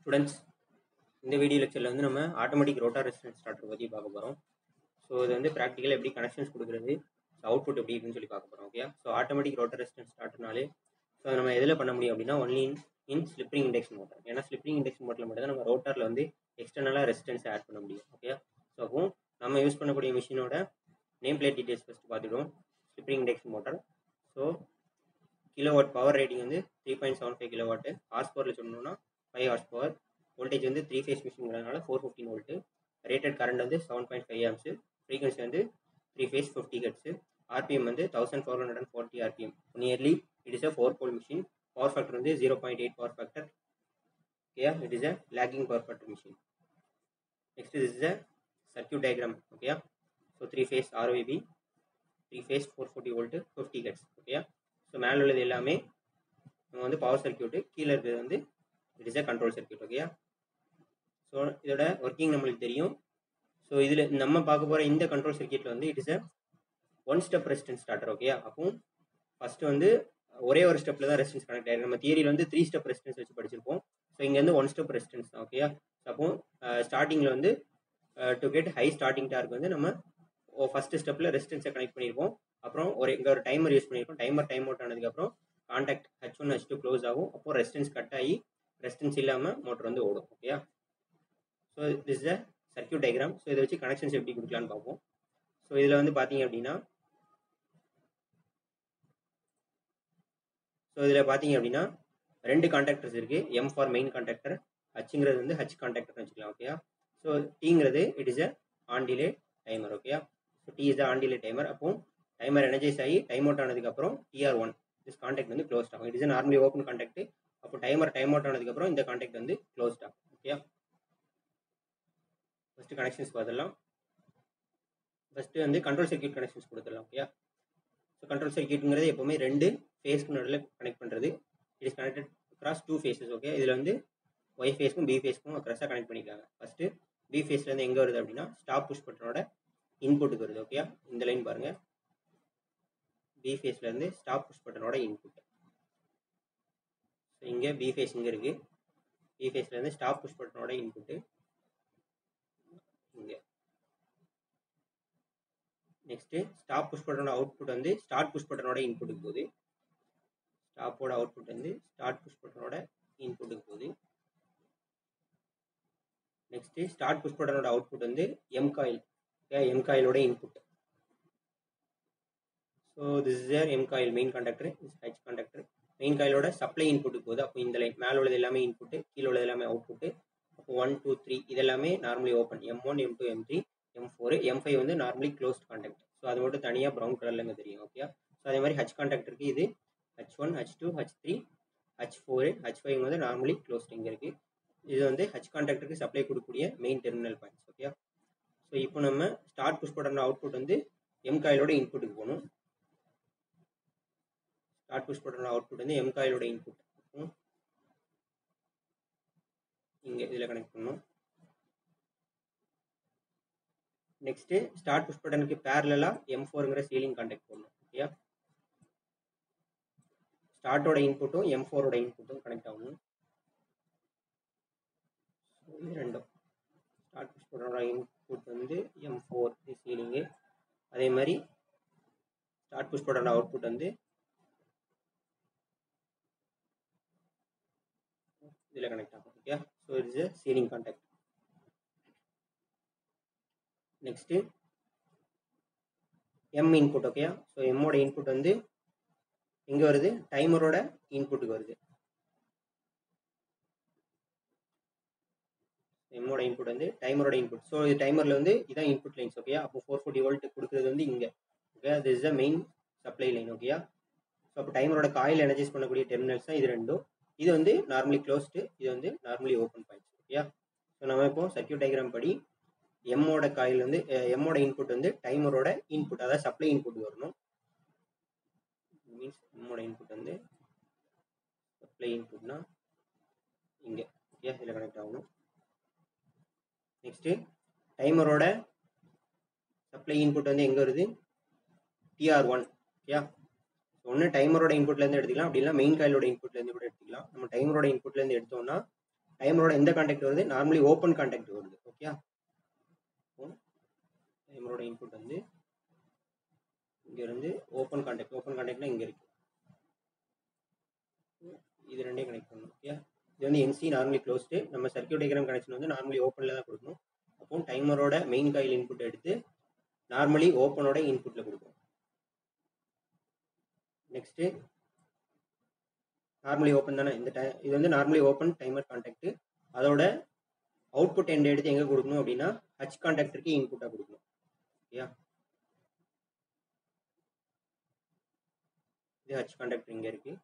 Students, இந்த video லெக்சரில் வந்து நம்ம ஆட்டோமேட்டிக் ரோட்டார் ரெசிஸ்டன்ஸ் ஸ்டார்டர் பற்றி பார்க்க போகிறோம். ஸோ இது வந்து ப்ராக்டிக்கலாக எப்படி கனெக்ஷன்ஸ் கொடுக்குறது, அவுட்புட் எப்படி இருக்குன்னு சொல்லி பார்க்க போகிறோம். Okay, so automatic rotor resistance ஸ்டார்டர்னாலே ஸோ நம்ம எதில் பண்ண முடியும் அப்படின்னா only in slip ring induction motor. ஏன்னா ஸ்லிப்பரிங் இண்டக்ஷன் மோட்டரில் மட்டும் தான் நம்ம ரோட்டாரில் வந்து எக்ஸ்டர்னலாக ரெசிஸ்டன்ஸ் ஆட் பண்ண முடியும். ஓகே, ஸோ அப்போ நம்ம யூஸ் பண்ணக்கூடிய மிஷினோட நேம் பிளேட் டீடைல்ஸ் ஃபஸ்ட்டு பார்த்துடுவோம். Slip ring induction motor. So kilowatt power rating வந்து 3.75 கிலோவாட்டு. ஹார்ஸ் பவரில் சொன்னோம்னா 5 ஹார்ஸ் பவர். வோல்டேஜ் வந்து 3 ஃபேஸ் மிஷின்ங்கிறதுனால 415 வோல்ட்டு. ரேட்டட் கரண்ட் வந்து 7.5 ஆம்ஸ். ஃப்ரீக்வன்சி வந்து 3 ஃபேஸ் 50 ஹெர்ட்ஸ். ஆர்பிஎம் வந்து 1440 RPM. Nearly it is a 4-pole machine. Power factor வந்து 0.8 power factor. Okay, it is a lagging power factor machine. Next this is a circuit diagram. Okay, so 3 phase ROP, 3 phase 440 volt 50 hertz. Okay, so மேலே உள்ளது எல்லாமே நம்ம வந்து power circuit, கீழே இருக்கிறது வந்து it is a control circuit. Okay, so இதோட working நம்மளுக்கு தெரியும். ஸோ இதில் நம்ம பார்க்க போகிற இந்த கண்ட்ரோல் சர்க்யூட்டில் வந்து it is a 1 step resistance starter. Okay, அப்போ ஃபஸ்ட்டு வந்து ஒரே ஒரு ஸ்டெப்பில் தான் ரெசிஸ்டன்ஸ் கனெக்ட் ஆகிருக்கு. நம்ம தியரியில் வந்து 3 ஸ்டெப் ரெசிஸ்டன்ஸ் வச்சு படிச்சிருப்போம். ஸோ இங்கே வந்து 1 ஸ்டெப் ரெசிஸ்டன்ஸ் தான். ஓகே, அப்போ ஸ்டார்டிங்கில் வந்து to get high starting dark வந்து நம்ம ஃபஸ்ட்டு ஸ்டெப்பில் ரெசிஸ்டன்ஸை கனெக்ட் பண்ணியிருப்போம். அப்புறம் இங்கே ஒரு டைமர் யூஸ் பண்ணியிருப்போம். டைம் அவுட் ஆனதுக்கப்புறம் கான்டாக்ட் H1 H2 க்ளோஸ் ஆகும். அப்போ ரெசிஸ்டன்ஸ் கட் ஆகி ரெசிஸ்டன்ஸ் இல்லாமல் மோட்டர் வந்து ஓடும். Okay, so this is a circuit diagram. So இதை வச்சு கனெக்ஷன்ஸ் எப்படி கொடுக்கலான்னு பார்ப்போம். ஸோ இதில் வந்து பார்த்தீங்க அப்படின்னா ரெண்டு கான்டாக்டர்ஸ் இருக்குது. M ஃபார் மெயின் கான்டாக்டர், ஹச்ங்கிறது வந்து H கான்டாக்டர்னு வச்சுக்கலாம். ஓகே, ஸோ Tங்கிறது it is a on delay timer. Okay, so T is a on delay timer. அப்போ டைமர் எனர்ஜைஸ் ஆகி டைம் அவுட் ஆனதுக்கப்புறம் TR1 திஸ் கான்டாக்ட் வந்து க்ளோஸ்ட் ஆகும். It is normally open contact. அப்போ டைம் அவுட் ஆனதுக்கப்புறம் இந்த contact வந்து க்ளோஸ்ட் ஆகும். ஓகே, ஃபஸ்ட்டு கனெக்ஷன்ஸ் பார்த்துடலாம். ஃபஸ்ட்டு வந்து கண்ட்ரோல் சர்க்யூட் கனெக்ஷன்ஸ் கொடுத்துடலாம். ஓகே, ஸோ கண்ட்ரோல் சர்க்யூட்டுங்கிறது எப்போவுமே ரெண்டு ஃபேஸ்க்கு நடுவில் கனெக்ட் பண்ணுறது. It is connected across 2 phases. Okay, இதில் வந்து ஒய் ஃபேஸ்க்கும் பி ஃபேஸ்க்கும் அக்ராஸாக கனெக்ட் பண்ணியிருக்காங்க. ஃபஸ்ட்டு பி ஃபேஸ்லேருந்து எங்கே வருது அப்படின்னா ஸ்டாப் புஷ் பட்டனோட இன்புட்டுக்கு வருது. ஓகே, இந்த லைன் பாருங்கள். பி ஃபேஸ்லேருந்து ஸ்டாப் புஷ் பட்டனோட இன்புட். ஸோ இங்கே பி ஃபேஸ் இங்கே இருக்குது. பி ஃபேஸ்லேருந்து ஸ்டாப் புஷ் பட்டனோட இன்புட்டு இங்கே. நெக்ஸ்ட்டு ஸ்டாப் புஷ் பட்டனோட அவுட்புட் வந்து ஸ்டார்ட் புஷ் பட்டனோட இன்புட்டுக்கு போகுது. ஸ்டாப்போட அவுட்புட் வந்து ஸ்டார்ட் புஷ் பட்டனோட இன்புட்டுக்கு போகுது. நெக்ஸ்ட்டு ஸ்டார்ட் புஷ் பட்டனோட அவுட்புட் வந்து எம் காயில். எம் காயிலோட input. So this is air M coil main contactor, H contactor. Main காயிலோட சப்ளை இன்புட்டுக்கு போகுது. அப்போ இந்த லைன் மேலே உள்ளது எல்லாமே இன்புட்டு, கீழே உள்ளது எல்லாமே அவுட்புட்டு. அப்போ 1 2 3 இதெல்லாமே normally open. M1 M2 M3 M4 M5 வந்து நார்மலி க்ளோஸ்ட் கான்டாக்ட். ஸோ அது மட்டும் தனியாக ப்ரௌன் கலரில் இங்கே தெரியும். ஓகே, ஸோ அதே மாதிரி H கான்டாக்டருக்கு இது H1 H2 H3 H4 H5 வந்து நார்மலி க்ளோஸ்ட் இங்கே இருக்குது. இது வந்து H கான்டாக்டருக்கு சப்ளை கொடுக்கக்கூடிய main terminal points. Okay, so இப்போ நம்ம ஸ்டார்ட் புஷ் பட்டனோட அவுட்புட் வந்து எம் காயிலோட இன்புட்டுக்கு போகணும். ஸ்டார்ட் புஷ் பட்டனோட அவுட்புட் வந்து எம் காயிலோட இன்புட் இங்கே இதில் கனெக்ட் பண்ணணும். நெக்ஸ்ட்டு ஸ்டார்ட் புஷ் பட்டனுக்கு பேரலாக M4ங்கிற சீலிங் கான்டாக்ட் போடணும். ஓகே, ஸ்டார்ட்டோட இன்புட்டும் M4ஓட இன்புட்டும் கனெக்ட் ஆகணும். இது ரெண்டும் ஸ்டார்ட் புஷ் பட்டனோட இன்புட் வந்து M4 சீலிங்கு. அதே மாதிரி ஸ்டார்ட் புஷ் பட்டனோட அவுட்புட் வந்து இதில் கனெக்ட் ஆகும். Okay, so it's a sealing contact. Next M input. Okay, so எம்மோட இன்புட் வந்து எங்கே வருது? டைமரோட இன்புட்டுக்கு வருது. எம்மோட இன்புட் வந்து டைமரோட இன்புட். ஸோ இது டைமரில் வந்து இதான் இன்புட் லைன்ஸ். ஓகே, அப்போ 440 வோல்ட் கொடுக்குறது வந்து இங்கே. Okay, this is the main supply line. Okay, so அப்போ டைமரோட காயில் எனர்ஜைஸ் பண்ணக்கூடிய டெர்மினல்ஸ் தான் இது ரெண்டும். இது வந்து நார்மலி க்ளோஸ்டு, இது வந்து normally open points. Okay, so நம்ம இப்போ சர்க்யூட் டயக்ராம் படி எம்மோட காயில் வந்து எம்மோட இன்புட் வந்து டைமரோட இன்புட், அதாவது சப்ளை இன்புட் வரணும். மீன்ஸ் எம்மோட இன்புட் வந்து சப்ளை இன்புட்னா இங்கே. ஓகே, இதில் கனெக்ட் ஆகணும். நெக்ஸ்ட்டு டைமரோட சப்ளை இன்புட் வந்து எங்கே வருது? TR1. ஓகே, ஒன்று டைமரோட இன்புட்லேருந்து எடுத்துக்கலாம், அப்படி இல்லை மெயின் காயிலோட இன்புட்லேருந்து கூட எடுத்துக்கலாம். நம்ம டைமரோட இன்புட்லேருந்து எடுத்தோம்னா டைமரோட எந்த கான்டாக்ட் வருது, நார்மலி ஓப்பன் கான்டாக்ட் வருது. ஓகே, டைமரோட இன்புட் வந்து இங்க இருந்து ஓப்பன் கான்டாக்ட்னா இங்க இருக்கு, இது ரெண்டையும் கனெக்ட் பண்ணணும். ஓகே, இது வந்து NC நார்மலி க்ளோஸ்டு, நம்ம சர்க்யூட் டயக்ராம் கனெக்ஷன் வந்து நார்மலி ஓப்பனில் தான் கொடுக்கணும். அப்போ டைமரோட மெயின் காயில் இன்புட் எடுத்து நார்மலி ஓப்பனோட இன்புட்டில் கொடுக்கணும். நெக்ஸ்ட்டு நார்மலி ஓப்பன் தானே, இது வந்து நார்மலி ஓப்பன் டைமர் கான்டாக்ட், அதோட அவுட்புட் எண்ட் எடுத்து எங்கே கொடுக்கணும் அப்படின்னா ஹச் கான்டாக்டருக்கு இன்புட்டாக கொடுக்கணும். ஓகேயா, இது ஹச் கான்டாக்டர் இங்கே இருக்கு,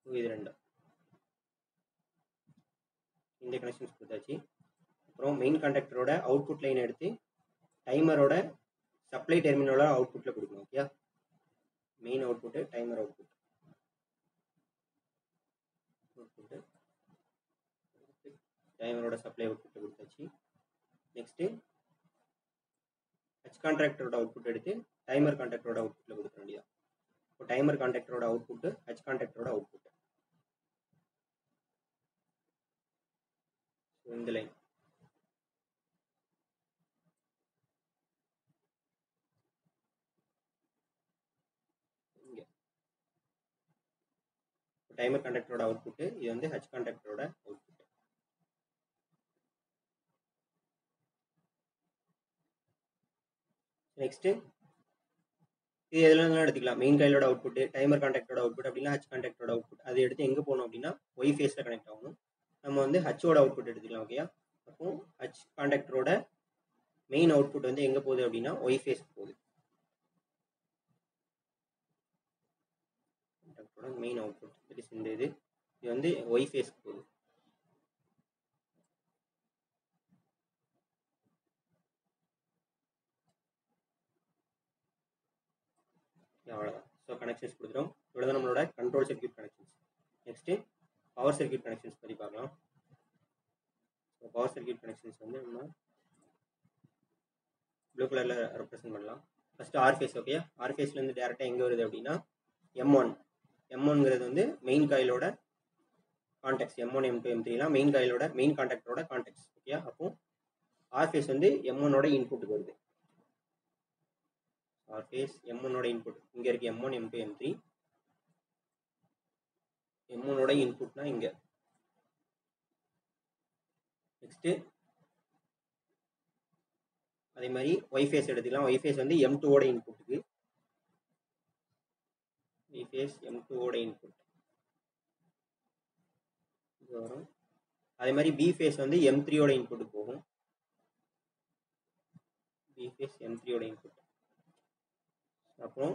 இது ரெண்டும் இந்த கனெக்ஷன்ஸ் கொடுத்தாச்சு. அப்புறம் மெயின் கான்டாக்டரோட அவுட்புட் லைன் எடுத்து டைமரோட சப்ளை டெர்மினலோட அவுட்புட்டில் கொடுக்கணும். Okay, main output timer output டைமரோட சப்ளை அவுட்புட்டில் கொடுத்தாச்சு. நெக்ஸ்ட்டு ஹச் கான்டாக்டரோட அவுட்புட் எடுத்து டைமர் கான்டாக்டரோட அவுட்புட்டில் கொடுக்க வேண்டியதான். இப்போ டைமர் கான்டாக்டரோட அவுட்புட்டு ஹச் கான்டாக்டரோட அவுட்புட் இந்த லைன். டைமர் கான்டாக்டரோட அவுட்புட், இது வந்து ஹச் கான்டாக்டரோட அவுட்புட். நெக்ஸ்ட் இது எதுலாம் எடுத்துக்கலாம், மெயின் காயிலோட அவுட்புட், டைமர் கான்டாக்டரோட அவுட்புட் அப்படின்னா ஹச் கான்டாக்டரோட அவுட்புட், அது எடுத்து எங்கே போகணும் அப்படின்னா ஒய் ஃபேஸில் கனெக்ட் ஆகணும். நம்ம வந்து ஹச்சோட அவுட்புட் எடுத்துக்கலாம். ஓகேயா, அப்போ ஹச் கான்டாக்டரோட மெயின் அவுட்புட் வந்து எங்கே போகுது அப்படின்னா ஒய் ஃபேஸ் போகுது. மெயின் அவுட்புட் இந்த இது வந்து ஒய் ஃபேஸ் போகுது. அவ்வளோதான். ஸோ கனெக்ஷன்ஸ் கொடுத்துரும். இவ்வளோ தான் நம்மளோட control circuit connections. Next power circuit connections பற்றி பார்க்கலாம். ஸோ பவர் சர்க்யூட் கனெக்ஷன்ஸ் வந்து நம்ம ப்ளூ கலரில் ரெப்ரசென்ட் பண்ணலாம். First R phase. Okay, R ஃபேஸ்லேருந்து டேரெக்டாக எங்கே வருது அப்படின்னா M1ங்கிறது வந்து மெயின் காயிலோட கான்டாக்ட்ஸ், M1 M2 M3லாம் மெயின் காயிலோட மெயின் கான்டாக்டரோட கான்டாக்ட்ஸ். ஓகே, அப்போ ஆர் ஃபேஸ் வந்து M1ஓட இன்புட்டுக்கு வருது. ஆர் ஃபேஸ் M1ஓட இன்புட் இங்கே இருக்குது, M1 M2 M3. M1ஓட இன்புட்னா இங்கே. நெக்ஸ்ட்டு அதே மாதிரி ஒய் ஃபேஸ் எடுத்துக்கலாம். ஒய் ஃபேஸ் வந்து M2ஓட இன்புட்டுக்கு, ஒய் ஃபேஸ் M2ஓட இன்புட் இது வரும். அதே மாதிரி பி ஃபேஸ் வந்து M3ஓட இன்புட்டுக்கு போகும். பி ஃபேஸ் M3ஓட இன்புட். அப்புறம்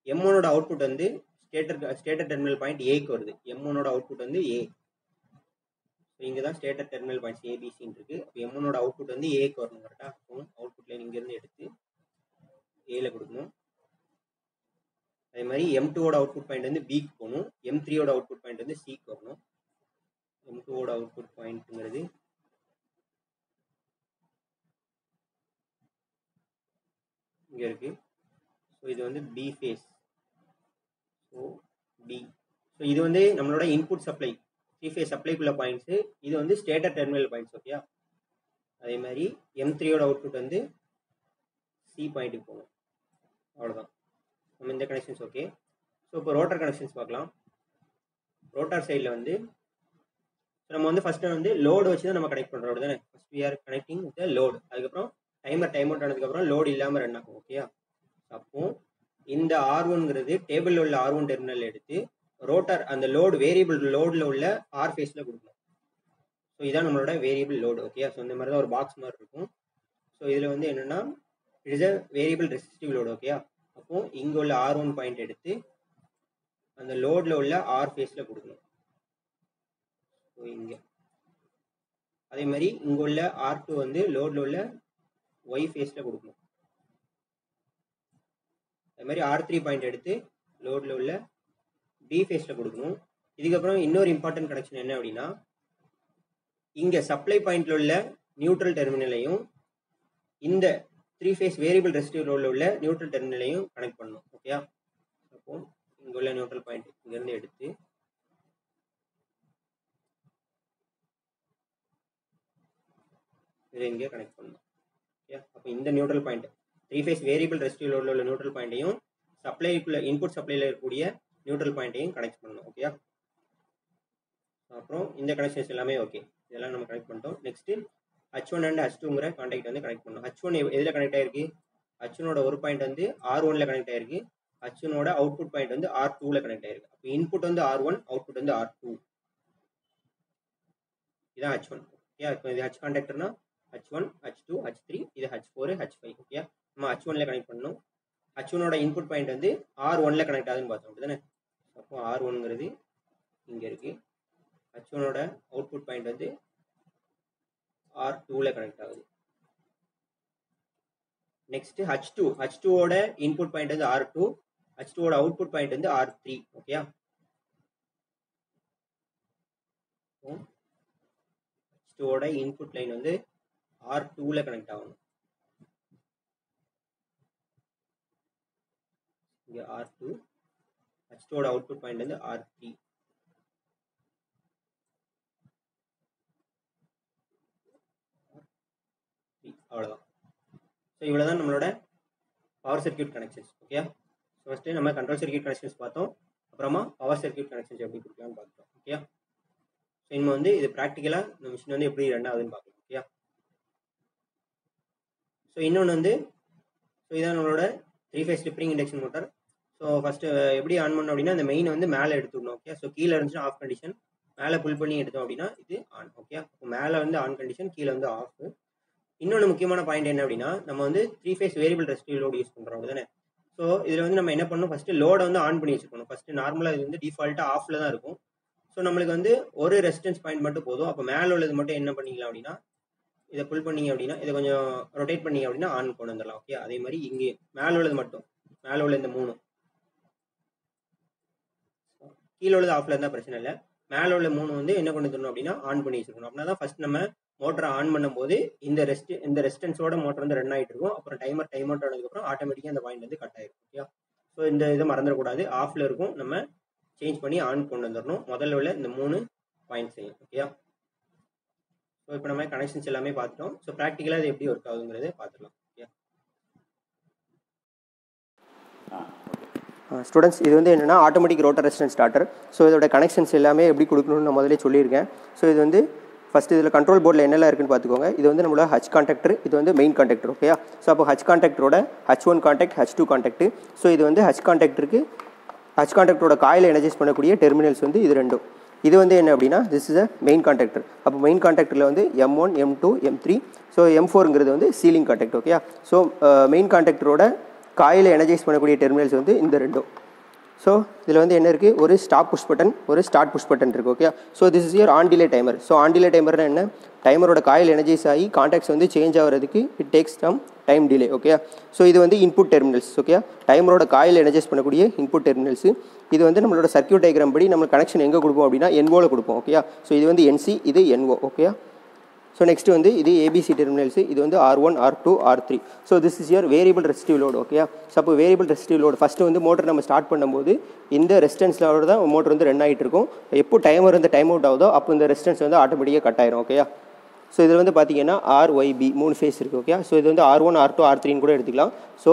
M1ஓட அவுட்புட் வந்து ஸ்டேட்டர் டெர்மினல் பாயிண்ட் ஏக்கு வருது. M1ஓட அவுட்புட் வந்து ஏ. இங்கே தான் ஸ்டேட்டர் டெர்மினல் பாயிண்ட்ஸ் ஏபிசின்னு இருக்கு. அப்போ M1ஓட அவுட்புட் வந்து ஏக்கு வரணும் கரெக்டாக. அப்போ அவுட்புட் லைன் இங்கேருந்து எடுத்து ஏல கொடுக்கணும். அதே மாதிரி M2ஓட அவுட்புட் பாயிண்ட் வந்து பிக்கு போகணும். M3ஓட அவுட்புட் பாயிண்ட் வந்து சிக்கு வரணும். M2ஓட அவுட்புட் பாயிண்ட்ங்கிறது இங்கே இருக்கு. ஸோ இது வந்து B phase. So B. So இது வந்து நம்மளோட இன்புட் சப்ளை, த்ரீ ஃபேஸ் சப்ளைக்குள்ள பாயிண்ட்ஸு. இது வந்து ஸ்டேட்டர் டெர்மினல் பாயிண்ட்ஸ். ஓகே, அதே மாதிரி M3ஓட அவுட்புட் வந்து சி பாயிண்ட்டுக்கு போகணும். அவ்வளோதான் நம்ம இந்த கனெக்ஷன்ஸ். ஓகே, ஸோ இப்போ ரோட்டர் கனெக்ஷன்ஸ் பார்க்கலாம். ரோட்டார் சைடில் வந்து நம்ம வந்து ஃபஸ்ட்டு வந்து லோடு வச்சு தான் நம்ம கனெக்ட் பண்ணுறோம். அப்படி தானே, first we are connecting with load. அதுக்கப்புறம் டைம் அவுட் ஆனதுக்கப்புறம் லோடு இல்லாமல் ரன் ஆகும். ஓகே, அப்போ இந்த R1ங்கிறது டேபிளில் உள்ள R1 டெர்மினல் எடுத்து ரோட்டார் அந்த லோடு வேரியபிள் லோடில் உள்ள ஆர் ஃபேஸில் கொடுக்கணும். ஸோ இதான் நம்மளோட வேரியபிள் லோடு. ஓகே, ஸோ இந்த மாதிரி தான் ஒரு பாக்ஸ் மாதிரி இருக்கும். ஸோ இதில் வந்து என்னென்னா it is a variable resistive load. Okay, அப்போ இங்கே உள்ள R1 பாயிண்ட் எடுத்து அந்த லோடில் உள்ள ஆர் ஃபேஸில் கொடுக்கணும். ஸோ இங்கே அதே மாதிரி இங்கே உள்ள R2 வந்து லோடில் உள்ள ஒய் ஃபேஸில் கொடுக்கணும். அதே மாதிரி R3 பாயிண்ட் எடுத்து லோடில் உள்ள பி ஃபேஸில் கொடுக்கணும். இதுக்கப்புறம் இன்னொரு இம்பார்ட்டன்ட் கனெக்ஷன் என்ன அப்படின்னா, இங்கே சப்ளை பாயிண்ட்ல உள்ள நியூட்ரல் டெர்மினலையும் இந்த த்ரீ ஃபேஸ் வேரியபிள் ரெசிஸ்டிவ் லோடில் உள்ள நியூட்ரல் டெர்மினலையும் கனெக்ட் பண்ணணும். ஓகே, அப்போ இங்கே உள்ள நியூட்ரல் பாயிண்ட் இங்கேருந்து எடுத்து இதை இங்கே கனெக்ட் பண்ணணும். ஓகே, அப்போ இந்த neutral point 3 phase variable resistive லோடில் உள்ள நியூட்ரல் பாயிண்ட்டையும் சப்ளைக்குள்ள இன்புட் சப்ளையில் இருக்கக்கூடிய நியூட்ரல் பாயிண்ட்டையும் கனெக்ட் பண்ணணும். ஓகே, அப்புறம் இந்த கனெக்ஷன்ஸ் எல்லாமே ஓகே, இதெல்லாம் நம்ம கனெக்ட் பண்ணிட்டோம். நெக்ஸ்ட் H1 அண்ட் H2ங்கிற கான்டாக்ட் வந்து கனெக்ட் பண்ணணும். H1 எதில் கனெக்ட் ஆயிருக்கு? H1ஓட ஒரு பாயிண்ட் வந்து R1ல கனெக்ட் ஆயிருக்கு. H1ஓட அவுட்புட் பாயிண்ட் வந்து R2ல கனெக்ட் ஆயிருக்கு. அப்போ இன்புட் வந்து R1, அவுட்புட் வந்து R2. இதான் H1. ஓகே, இப்போ இது H கான்டாக்டர்னா H1, H2, H3, இது H4, H5. ஓகே, நம்ம H1ல கனெக்ட் பண்ணணும். H1ஓட இன்புட் பாயிண்ட் வந்து R1ல கனெக்ட் ஆகுதுன்னு பார்த்தோம் அப்படிதானே? அப்போ R1ங்கிறது இங்கே இருக்கு. H1ஓட அவுட்புட் பாயிண்ட் வந்து R2ல கனெக்ட் ஆகுது. நெக்ஸ்ட் H2ஓட இன்புட் பாயிண்ட் வந்து R2, H2ஓட அவுட்புட் பாயிண்ட் வந்து R3. ஓகே, H2ஓட இன்புட் லைன் வந்து R2ல கனெக்ட் ஆகணும். இங்க R2, H2ஓட அவுட்புட் பாயிண்ட் வந்து R3. அவ்வளோதான். ஸோ இவ்வளோதான் நம்மளோட power circuit connections. Okay, first நம்ம கண்ட்ரோல் சர்க்யூட் கனெக்ஷன்ஸ் பார்த்தோம், அப்புறமா பவர் சர்க்யூட் கனெக்ஷன்ஸ் எப்படி கொடுக்கலாம்னு பார்த்தோம். ஓகே, ஸோ இனிமே வந்து இது ப்ராக்டிக்கலாக இந்த மிஷின் வந்து எப்படி ரன் ஆகுதுன்னு பார்க்கலாம். ஓகே, ஸோ இன்னொன்று வந்து இதான் நம்மளோட 3 phase slip induction motor. So first எப்படி ஆன் பண்ணோம் அப்படின்னா இந்த மெயின் வந்து மேலே எடுத்துக்கணும். ஓகே, ஸோ கீழே இருந்துச்சுன்னா ஆஃப் கண்டிஷன், மேலே புல் பண்ணி எடுத்தோம் அப்படின்னா இது ஆன். ஓகே, இப்போ மேலே வந்து ஆன் கண்டிஷன், கீழே வந்து ஆஃப். இன்னொன்று முக்கியமான பாயிண்ட் என்ன அப்படின்னா நம்ம வந்து 3 phase variable resistive load use பண்ணுறோம் அப்படிதானே? ஸோ இதில் வந்து நம்ம என்ன பண்ணணும், ஃபஸ்ட்டு லோடை வந்து ஆன் பண்ணி வச்சுக்கணும். ஃபஸ்ட்டு நார்மலாக இது வந்து டிஃபால்ட்டாக ஆஃபில் தான் இருக்கும். ஸோ நம்மளுக்கு வந்து ஒரு ரெசிஸ்டன்ஸ் பாயிண்ட் மட்டும் போதும். அப்போ மேலே உள்ளது மட்டும் என்ன பண்ணிக்கலாம் அப்படின்னா இதை புல் பண்ணிங்க அப்படின்னா இதை கொஞ்சம் ரொட்டேட் பண்ணிங்க அப்படின்னா ஆன் கொண்டு வந்துடலாம். ஓகே, அதே மாதிரி இங்கே மேலே உள்ளது மட்டும், மேலே உள்ள இந்த 3, கீழே உள்ளது ஆஃப்ல இருந்தால் பிரச்சனை இல்லை. மேலே உள்ள 3 வந்து என்ன கொண்டு வந்துடணும் அப்படின்னா ஆன் பண்ணி வச்சுக்கணும். அப்படின்னா தான் ஃபர்ஸ்ட் நம்ம மோட்டரை ஆன் பண்ணும்போது இந்த ரெசிஸ்டன்ஸோட மோட்டர் வந்து ரன் ஆகிட்டு இருக்கும். அப்புறம் டைம் அவுட் ஆனதுக்கப்புறம் ஆட்டோமேட்டிக்காக அந்த பாயிண்ட் வந்து கட் ஆகிடும். ஓகே, ஸோ இந்த இதை மறந்துடக்கூடாது, ஆஃப்ல இருக்கும், நம்ம சேஞ்ச் பண்ணி ஆன் கொண்டு வந்துடணும். முதல்ல உள்ள இந்த 3 பாயிண்ட் செய்யும். ஓகே, ஸோ இப்போ நம்ம கனெக்ஷன்ஸ் எல்லாமே பார்த்துட்டோம். ஸோ ப்ராக்டிக்கலாக இது எப்படி ஒர்க் ஆகுங்கிறத பார்த்துக்கலாம். ஸ்டூடெண்ட்ஸ், இது வந்து என்னென்னா automatic rotor resistance starter. So இதோட கனெக்ஷன்ஸ் எல்லாமே எப்படி கொடுக்கணும்னு நான் முதலே சொல்லியிருக்கேன். ஸோ இது வந்து ஃபஸ்ட்டு இதில் கண்ட்ரோல் போர்டில் என்னெல்லாம் இருக்குன்னு பார்த்துக்கோங்க. இது வந்து நம்மளோட H கான்டாக்டர், இது வந்து மெயின் கான்டாக்டர். ஓகே, ஸோ அப்போ H கான்டாக்டரோட H1 contact, H2 contact. So இது வந்து H கான்டாக்டரோட காயில் எனர்ஜைஸ் பண்ணக்கூடிய டெர்மினல்ஸ் வந்து இது ரெண்டும். இது வந்து என்ன அப்படின்னா this is a main contactor. அப்போ மெயின் கான்டாக்டரில் வந்து M1, M2, M3. ஸோ M4ங்கிறது வந்து sealing contact. Okay, so main கான்டாக்டரோட காயில் எனர்ஜைஸ் பண்ணக்கூடிய டெர்மினல்ஸ் வந்து இந்த ரெண்டும். ஸோ இதில் வந்து என்ன இருக்குது, ஒரு ஸ்டாப் புஷ் பட்டன், ஒரு ஸ்டார்ட் புஷ் பட்டன் இருக்குது. Okay, so this is your on delay timer. So on delay டைமர்னா என்ன, டைமரோட காயில் எனர்ஜைஸ் ஆகி கான்டாக்ட்ஸ் வந்து சேஞ்ச் ஆகிறதுக்கு it takes some time delay. Okay, so இது வந்து இன்புட் டெர்மினல்ஸ். ஓகே, டைமரோட காயில் எனர்ஜைஸ் பண்ணக்கூடிய இன்புட் டெர்மினல்ஸ். இது வந்து நம்மளோட சர்க்யூட் டயக்ராம் படி நம்ம கனெக்ஷன் எங்கே கொடுப்போம் அப்படின்னா NOவில் கொடுப்போம். ஓகே, ஸோ இது வந்து NC, இது NO. ஓகே, ஸோ நெக்ஸ்ட் வந்து இது ABC டெர்மினல்ஸ், இது வந்து R1, R2, R3. So this is your variable resistive load. Okay, so அப்போ வேரியபிள் ரெசிஸ்டிவ் லோடு ஃபஸ்ட்டு வந்து மோட்டர் நம்ம ஸ்டார்ட் பண்ணும்போது இந்த ரெசிஸ்டன்ஸோட தான் மோட்டர் வந்து ரன் ஆகிட்டு இருக்கும். எப்போ டைமர் வந்து டைம் அவுட் ஆகுதோ அப்போ இந்த ரெசிஸ்டன்ஸ் வந்து ஆட்டோமேட்டிக்காக கட் ஆயிரும். ஓகே, ஸோ இதில் வந்து பார்த்தீங்கன்னா RYB 3 ஃபேஸ் இருக்குது. ஓகே, ஸோ இது வந்து R1, R2, R3ன்னு கூட எடுத்துக்கலாம். ஸோ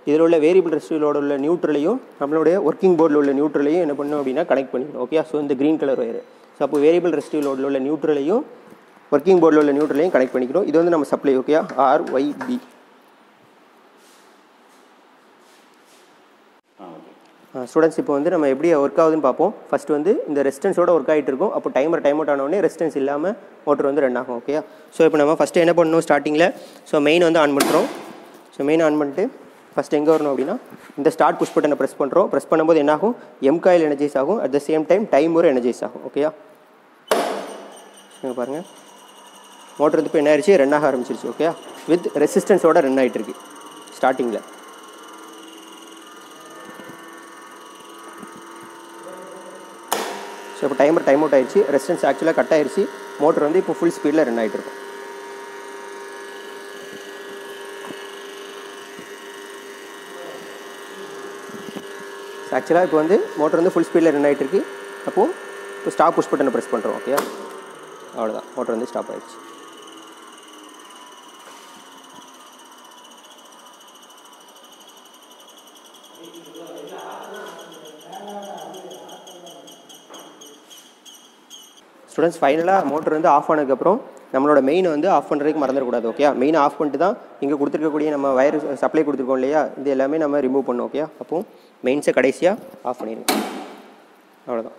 இதில் உள்ள வேரியபிள் ரெசிஸ்டிவ் லோடு உள்ள நியூட்ரலையும் நம்மளுடைய ஒர்க்கிங் போர்டில் உள்ள நியூட்ரலையும் என்ன பண்ணணும் அப்படின்னா கனெக்ட் பண்ணிக்கணும். ஓகே, ஸோ இந்த க்ரீன் கலர் ஒயர். ஸோ அப்போ வேரியபிள் ரெசிஸ்டிவ் லோடில் உள்ள நியூட்ரலையும் ஒர்க்கிங் போர்டில் உள்ள நியூட்ரலையும் கனெக்ட் பண்ணிக்கிறோம். இது வந்து நம்ம சப்ளை. Okay, RYB. ஸ்டூடெண்ட்ஸ், இப்போ வந்து நம்ம எப்படி ஒர்க் ஆகுதுன்னு பார்ப்போம். ஃபஸ்ட்டு வந்து இந்த ரெசிஸ்டன்ஸோட ஒர்க் ஆகிட்டு இருக்கும். அப்போ டைம் அவுட் ஆனோடனே ரெசிஸ்டன்ஸ் இல்லாமல் மோட்டர் வந்து ரன் ஆகும். ஓகே, ஸோ இப்போ நம்ம ஃபஸ்ட்டு என்ன பண்ணணும் ஸ்டார்டிங்கில், ஸோ மெயின் வந்து ஆன் பண்ணுறோம். ஸோ மெயின் ஆன் பண்ணிட்டு ஃபஸ்ட் எங்கே வரணும் அப்படின்னா இந்த ஸ்டார்ட் புஷ் பட்டனை ப்ரெஸ் பண்ணுறோம். ப்ரெஸ் பண்ணும்போது என்ன ஆகும், M காயில் எனர்ஜைஸ் ஆகும், அட் த சேம் டைம் டைமரும் எனர்ஜைஸ் ஆகும். ஓகேயா, பாருங்கள் மோட்டர் வந்து இப்போ என்ன ஆயிடுச்சு, ரன் ஆக ஆரம்பிச்சிருச்சு. ஓகே, வித் ரெசிஸ்டன்ஸோட ரன் ஆகிட்டு இருக்கு ஸ்டார்டிங்கில். ஸோ இப்போ டைம் அவுட் ஆயிடுச்சு, ரெசிஸ்டன்ஸ் ஆக்சுவலாக கட் ஆயிடுச்சு, மோட்டர் வந்து இப்போ ஃபுல் ஸ்பீடில் ரன் ஆகிட்டு இருக்கும். ஆக்சுவலாக இப்போ வந்து மோட்டர் வந்து ஃபுல் ஸ்பீடில் ரன் ஆகிட்டு இருக்கு. அப்போது இப்போ ஸ்டாப் புஷ் பட்டனை ப்ரெஸ் பண்ணுறோம். ஓகே, அவ்வளோதான், மோட்டர் வந்து ஸ்டாப் ஆகிடுச்சு. ஸ்டூடெண்ட்ஸ், ஃபைனலாக மோட்டர் வந்து ஆஃப் ஆனதுக்கப்புறம் நம்மளோட மெயினை வந்து ஆஃப் பண்ணுறதுக்கு மறந்துடக்கூடாது. ஓகே, மெயினை ஆஃப் பண்ணிட்டு தான் இங்கே கொடுத்துருக்கக்கூடிய நம்ம வயர் சப்ளை கொடுத்துருக்கோம் இல்லையா, இது எல்லாமே நம்ம ரிமூவ் பண்ணோம். ஓகே, அப்போது மெயின்ஸை கடைசியாக ஆஃப் பண்ணிடுங்க. அவ்வளோதான்.